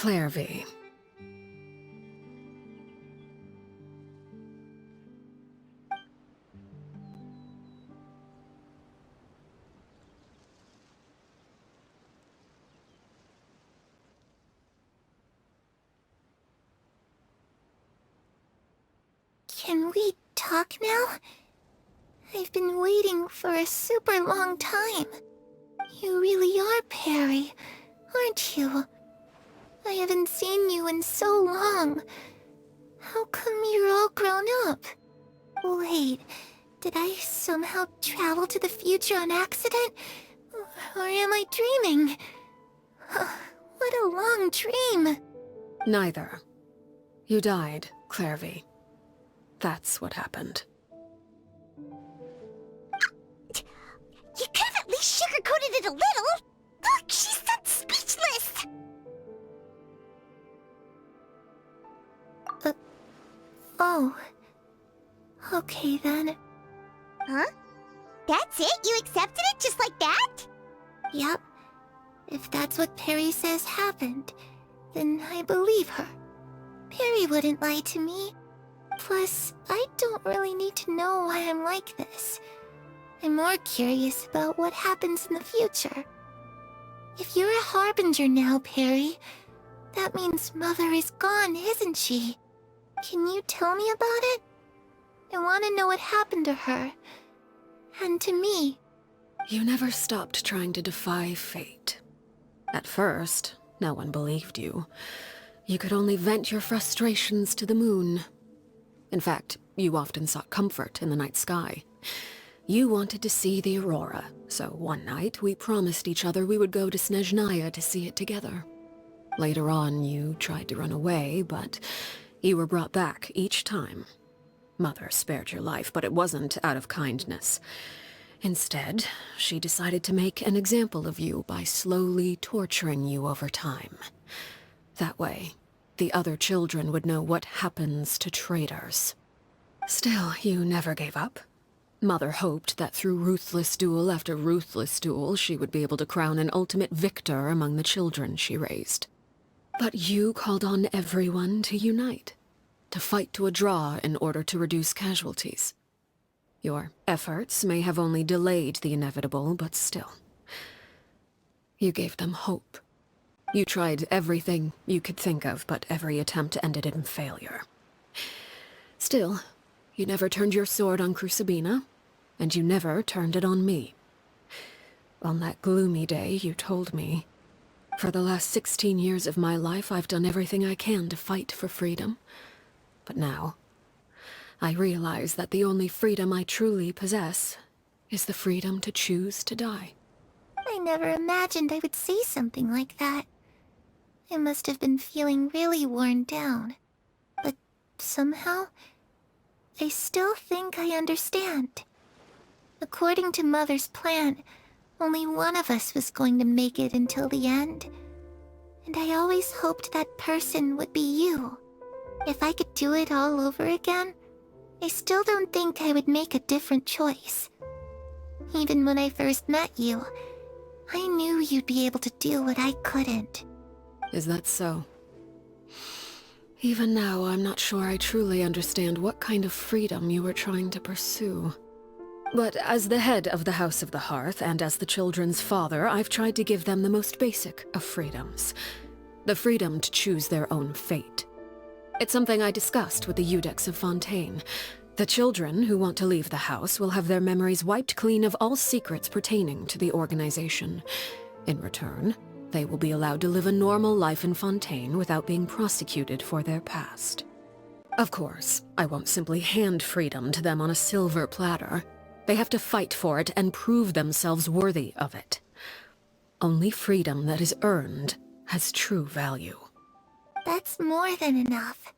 Clervie. Can we talk now? I've been waiting for a super long time. You really are Perry, aren't you? I haven't seen you in so long. How come you're all grown up? Wait, did I somehow travel to the future on accident? Or am I dreaming? What a long dream! Neither. You died, Clervie. That's what happened. You could have at least sugarcoated it a little! Look, she's so speechless! Oh. Okay then. Huh? That's it? You accepted it just like that? Yep. If that's what Perry says happened, then I believe her. Perry wouldn't lie to me. Plus, I don't really need to know why I'm like this. I'm more curious about what happens in the future. If you're a harbinger now, Perry, that means Mother is gone, isn't she? Can you tell me about it? I want to know what happened to her. And to me. You never stopped trying to defy fate. At first, no one believed you. You could only vent your frustrations to the moon. In fact, you often sought comfort in the night sky. You wanted to see the aurora, so one night we promised each other we would go to Snezhnaya to see it together. Later on, you tried to run away, but you were brought back each time. Mother spared your life, but it wasn't out of kindness. Instead, she decided to make an example of you by slowly torturing you over time. That way, the other children would know what happens to traitors. Still, you never gave up. Mother hoped that through ruthless duel after ruthless duel, she would be able to crown an ultimate victor among the children she raised. But you called on everyone to unite, to fight to a draw in order to reduce casualties. Your efforts may have only delayed the inevitable, but still. You gave them hope. You tried everything you could think of, but every attempt ended in failure. Still, you never turned your sword on Crucibina, and you never turned it on me. On that gloomy day, you told me, "For the last 16 years of my life, I've done everything I can to fight for freedom. But now, I realize that the only freedom I truly possess is the freedom to choose to die." I never imagined I would say something like that. I must have been feeling really worn down. But somehow, I still think I understand. According to Mother's plan, only one of us was going to make it until the end. And I always hoped that person would be you. If I could do it all over again, I still don't think I would make a different choice. Even when I first met you, I knew you'd be able to do what I couldn't. Is that so? Even now, I'm not sure I truly understand what kind of freedom you were trying to pursue. But as the head of the House of the Hearth, and as the children's father, I've tried to give them the most basic of freedoms. The freedom to choose their own fate. It's something I discussed with the Iudex of Fontaine. The children who want to leave the house will have their memories wiped clean of all secrets pertaining to the organization. In return, they will be allowed to live a normal life in Fontaine without being prosecuted for their past. Of course, I won't simply hand freedom to them on a silver platter. They have to fight for it and prove themselves worthy of it. Only freedom that is earned has true value. That's more than enough.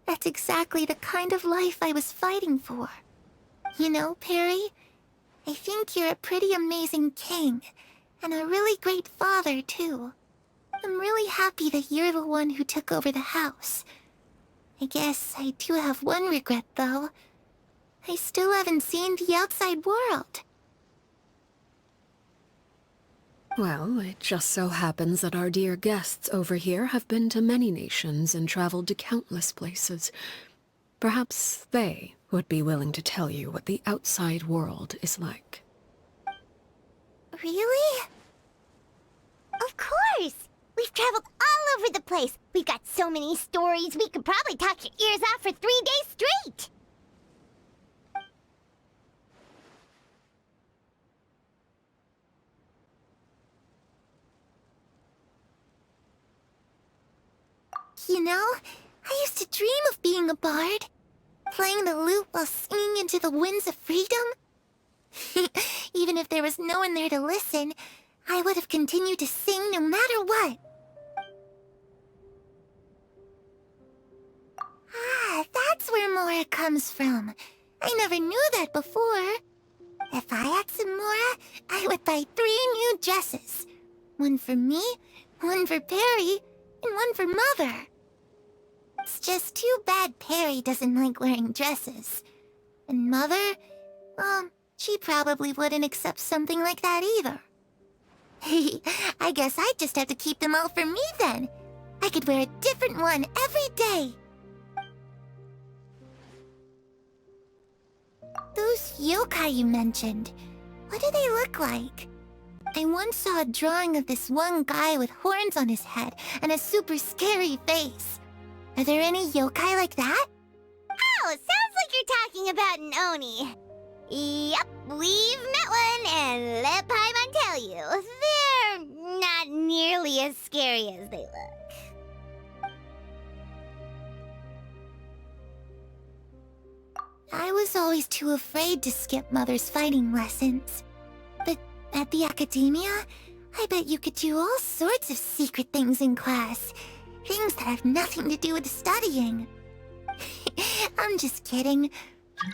That's exactly the kind of life I was fighting for. You know, Perry, I think you're a pretty amazing king, and a really great father, too. I'm really happy that you're the one who took over the house. I guess I do have one regret, though. I still haven't seen the outside world. Well, it just so happens that our dear guests over here have been to many nations and traveled to countless places. Perhaps they would be willing to tell you what the outside world is like. Really? Of course! We've traveled all over the place. We've got so many stories, we could probably talk your ears off for 3 days straight! You know, I used to dream of being a bard. Playing the lute while singing into the winds of freedom. Even if there was no one there to listen, I would have continued to sing no matter what. Ah, that's where Mora comes from. I never knew that before. If I had some Mora, I would buy 3 new dresses. One for me, one for Perry, and one for Mother. It's just too bad Perry doesn't like wearing dresses. And Mother, well, she probably wouldn't accept something like that either. I guess I'd just have to keep them all for me then. I could wear a different one every day. Those yokai you mentioned, what do they look like? I once saw a drawing of this one guy with horns on his head and a super scary face. Are there any yokai like that? Oh, sounds like you're talking about an Oni. Yep, we've met one, and let Paimon tell you, they're not nearly as scary as they look. I was always too afraid to skip Mother's fighting lessons. But at the academia, I bet you could do all sorts of secret things in class. Things that have nothing to do with studying. I'm just kidding.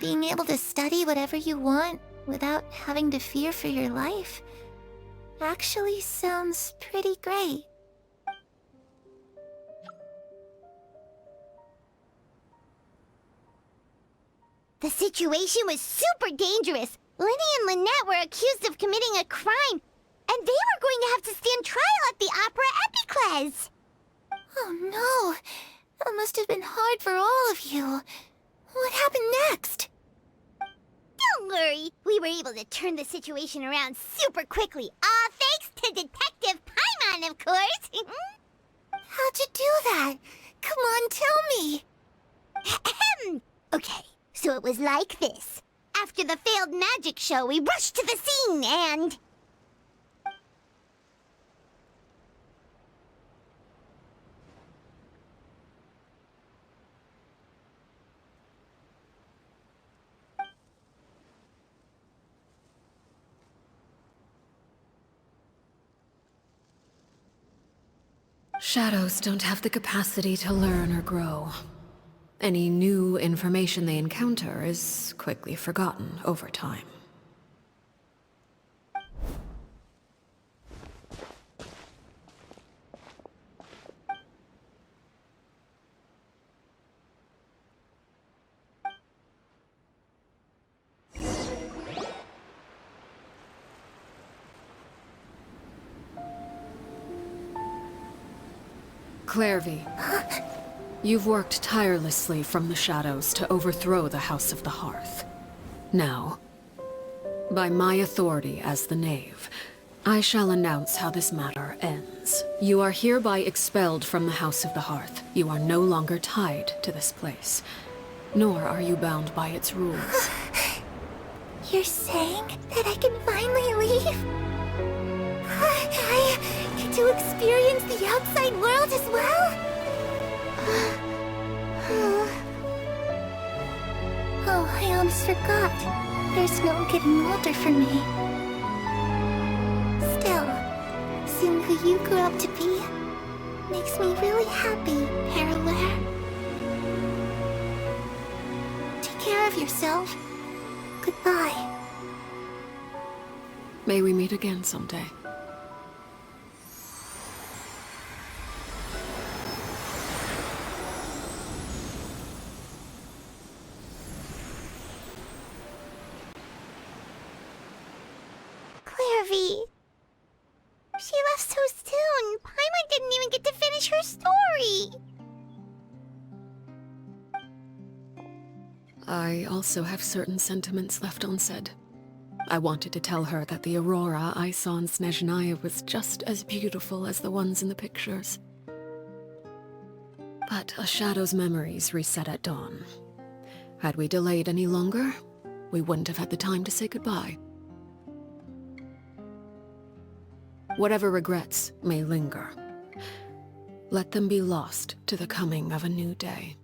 Being able to study whatever you want without having to fear for your life actually sounds pretty great. The situation was super dangerous. Lenny and Lynette were accused of committing a crime, and they were going to have to stand trial at the Opera Epicles. Oh no, that must have been hard for all of you. What happened next? Don't worry, we were able to turn the situation around super quickly, all thanks to Detective Paimon, of course. How'd you do that? Come on, tell me. Okay, so it was like this. After the failed magic show, we rushed to the scene and... Shadows don't have the capacity to learn or grow. Any new information they encounter is quickly forgotten over time. Clervie, you've worked tirelessly from the shadows to overthrow the House of the Hearth. Now, by my authority as the Knave, I shall announce how this matter ends. You are hereby expelled from the House of the Hearth. You are no longer tied to this place, nor are you bound by its rules. You're saying that I can finally leave? I get to experience the outside world as well? Oh, I almost forgot. There's no getting older for me. Still, seeing who you grew up to be makes me really happy, Parallel. Take care of yourself. Goodbye. May we meet again someday. Clervie. so soon. Paimon didn't even get to finish her story. I also have certain sentiments left unsaid. I wanted to tell her that the aurora I saw in Snezhnaya was just as beautiful as the ones in the pictures. But a shadow's memories reset at dawn. Had we delayed any longer, we wouldn't have had the time to say goodbye. Whatever regrets may linger, let them be lost to the coming of a new day.